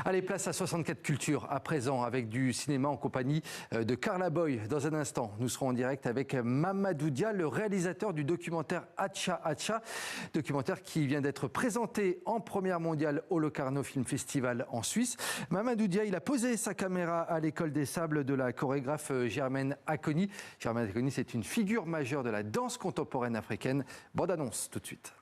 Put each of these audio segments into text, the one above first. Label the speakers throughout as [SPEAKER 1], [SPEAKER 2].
[SPEAKER 1] Allez, place à 64 cultures à présent avec du cinéma en compagnie de Carla Boy. Dans un instant, nous serons en direct avec Mamadou Dia, le réalisateur du documentaire Acha Acha, documentaire qui vient d'être présenté en première mondiale au Locarno Film Festival en Suisse. Mamadou Dia, il a posé sa caméra à l'école des sables de la chorégraphe Germaine Acogny. Germaine Acogny, c'est une figure majeure de la danse contemporaine africaine. Bande annonce tout de suite.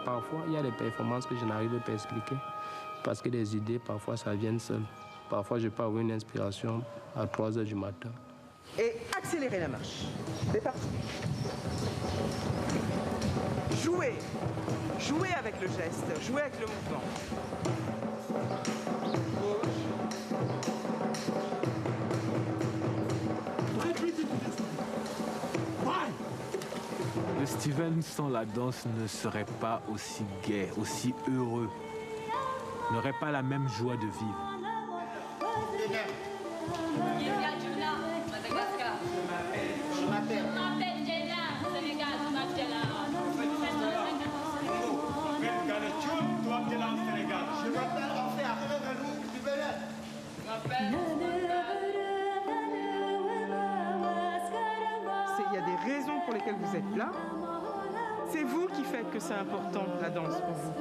[SPEAKER 2] Parfois, il y a des performances que je n'arrive pas à expliquer parce que des idées, parfois, ça vient seul. Parfois, je peux avoir une inspiration à 3 heures du matin.
[SPEAKER 3] Et accélérez la marche. C'est parti. Jouez. Jouez avec le geste, jouez avec le mouvement.
[SPEAKER 4] Le Steven sans la danse ne serait pas aussi gai, aussi heureux, n'aurait pas la même joie de vivre.
[SPEAKER 3] Il y a des raisons pour lesquelles vous êtes là. C'est vous qui faites que c'est important, la danse, pour vous.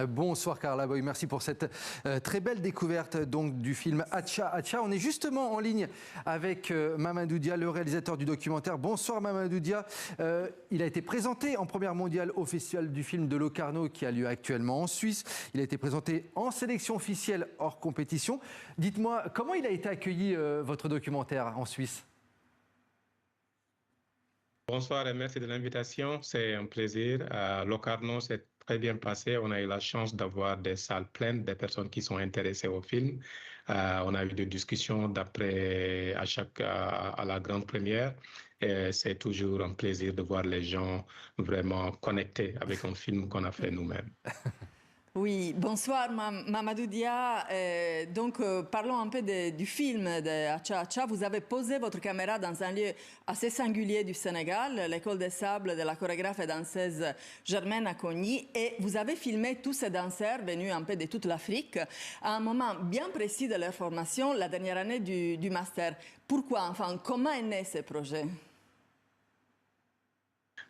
[SPEAKER 1] Bonsoir Carla Boy, merci pour cette très belle découverte donc, du film Acha Acha. On est justement en ligne avec Mamadou Dia, le réalisateur du documentaire. Bonsoir Mamadou Dia. Il a été présenté en première mondiale au Festival du film de Locarno qui a lieu actuellement en Suisse. Il a été présenté en sélection officielle hors compétition. Dites-moi, comment il a été accueilli votre documentaire en Suisse ?
[SPEAKER 5] Bonsoir et merci de l'invitation. C'est un plaisir. Locarno, c'est très bien passé. On a eu la chance d'avoir des salles pleines, des personnes qui sont intéressées au film. On a eu des discussions d'après à la grande première. Et c'est toujours un plaisir de voir les gens vraiment connectés avec un film qu'on a fait nous-mêmes.
[SPEAKER 6] Oui, bonsoir Mamadou Dia. Parlons un peu du film de Acha Acha. Vous avez posé votre caméra dans un lieu assez singulier du Sénégal, l'école des sables de la chorégraphe et danseuse Germaine Acogny. Et vous avez filmé tous ces danseurs venus un peu de toute l'Afrique à un moment bien précis de leur formation, la dernière année du master. Pourquoi, enfin, comment est né ce projet ?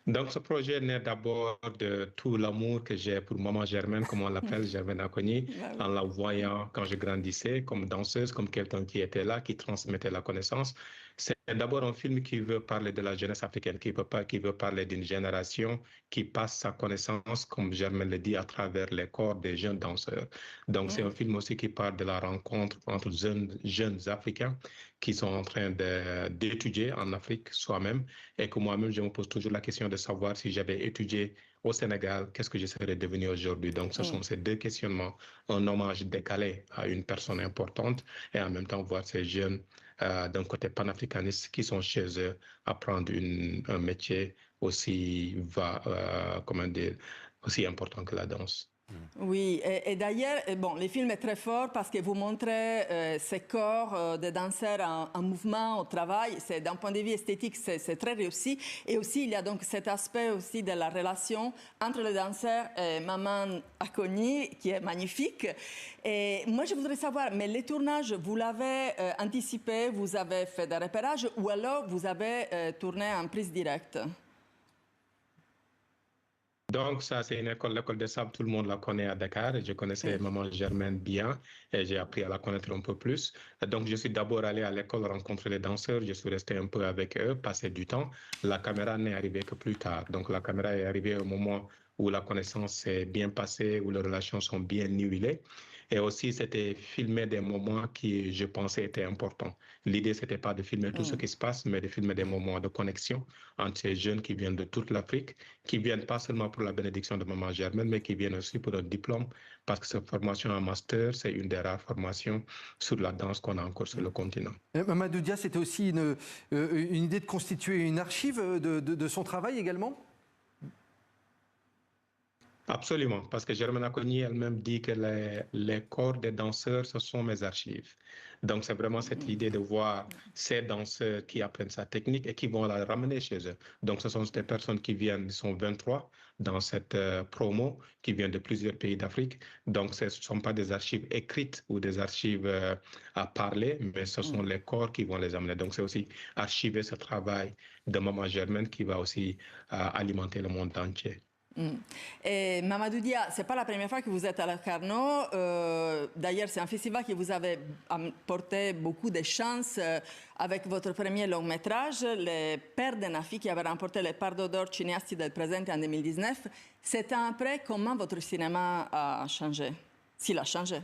[SPEAKER 5] Donc, ce projet naît d'abord de tout l'amour que j'ai pour maman Germaine, comme on l'appelle, Germaine Acogny, en la voyant quand je grandissais, comme danseuse, comme quelqu'un qui était là, qui transmettait la connaissance. C'est d'abord un film qui veut parler de la jeunesse africaine, qui veut parler d'une génération qui passe sa connaissance, comme Germaine le dit, à travers les corps des jeunes danseurs. Donc, c'est un film aussi qui parle de la rencontre entre jeunes Africains qui sont en train d'étudier en Afrique soi-même, et que moi-même, je me pose toujours la question de savoir si j'avais étudié au Sénégal, qu'est-ce que je serais devenu aujourd'hui. Donc, ce sont ces deux questionnements, un hommage décalé à une personne importante et en même temps voir ces jeunes d'un côté panafricaniste qui sont chez eux apprendre un métier aussi, aussi important que la danse.
[SPEAKER 6] Oui, et d'ailleurs, le film est très fort parce que vous montrez ces corps de danseurs en mouvement, au travail. D'un point de vue esthétique, c'est très réussi. Et aussi, il y a donc cet aspect aussi de la relation entre le danseur et Maman Acogny, qui est magnifique. Et moi, je voudrais savoir, mais les tournages, vous l'avez anticipé, vous avez fait des repérages ou alors vous avez tourné en prise directe?
[SPEAKER 5] Donc, ça, c'est une école, l'école des sables, tout le monde la connaît à Dakar. Je connaissais maman Germaine bien et j'ai appris à la connaître un peu plus. Donc, je suis d'abord allé à l'école rencontrer les danseurs. Je suis resté un peu avec eux, passer du temps. La caméra n'est arrivée que plus tard. Donc, la caméra est arrivée au moment où la connaissance s'est bien passée, où les relations sont bien nivelées. Et aussi, c'était filmer des moments qui, je pensais, étaient importants. L'idée, c'était pas de filmer tout ce qui se passe, mais de filmer des moments de connexion entre ces jeunes qui viennent de toute l'Afrique, qui viennent pas seulement pour la bénédiction de Maman Germaine, mais qui viennent aussi pour un diplôme, parce que cette formation en master, c'est une des rares formations sur la danse qu'on a encore sur le continent.
[SPEAKER 1] Mamadou Dia, c'était aussi une idée de constituer une archive de son travail également?
[SPEAKER 5] Absolument, parce que Germaine Acogny elle-même dit que les corps des danseurs, ce sont mes archives. Donc, c'est vraiment cette idée de voir ces danseurs qui apprennent sa technique et qui vont la ramener chez eux. Donc, ce sont des personnes qui viennent, ils sont 23 dans cette promo, qui viennent de plusieurs pays d'Afrique. Donc, ce ne sont pas des archives écrites ou des archives à parler, mais ce sont les corps qui vont les amener. Donc, c'est aussi archiver ce travail de Maman Germaine qui va aussi alimenter le monde entier.
[SPEAKER 6] Et Mamadou Dia, ce n'est pas la première fois que vous êtes à la Carnot. D'ailleurs, c'est un festival qui vous avait apporté beaucoup de chance avec votre premier long métrage, Les Pères de Nafi, qui avait remporté le Pardo d'Or Cineasti del Presente en 2019. 7 ans après, comment votre cinéma a changé, s'il a changé?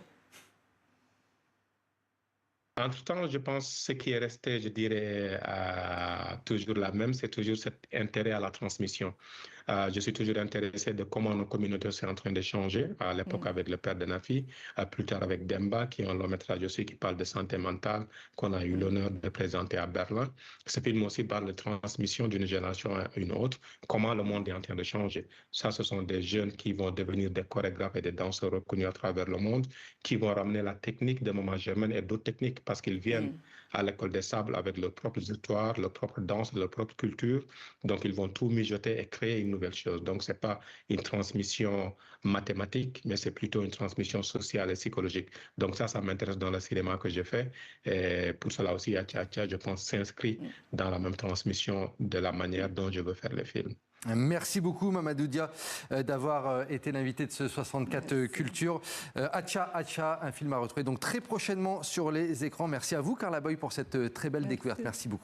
[SPEAKER 5] Entre-temps, je pense que ce qui est resté, je dirais, toujours la même, c'est toujours cet intérêt à la transmission. Je suis toujours intéressé de comment nos communautés sont en train de changer, à l'époque avec le père de Nafi, plus tard avec Demba, qui est un long métrage aussi qui parle de santé mentale, qu'on a eu l'honneur de présenter à Berlin. Ce film aussi parle de transmission d'une génération à une autre, comment le monde est en train de changer. Ça, ce sont des jeunes qui vont devenir des chorégraphes et des danseurs reconnus à travers le monde, qui vont ramener la technique de Maman Germaine et d'autres techniques parce qu'ils viennent à l'école des sables avec leurs propres histoires, leur propre danse, leur propre culture. Donc, ils vont tout mijoter et créer une nouvelle chose. Donc, ce n'est pas une transmission mathématique, mais c'est plutôt une transmission sociale et psychologique. Donc, ça m'intéresse dans le cinéma que je fais. Et pour cela aussi, Acha, je pense, s'inscrit dans la même transmission de la manière dont je veux faire les films.
[SPEAKER 1] Merci beaucoup Mamadou Dia d'avoir été l'invité de ce 64 Culture. Acha, un film à retrouver donc très prochainement sur les écrans. Merci à vous Carla Boy pour cette très belle découverte. Merci beaucoup.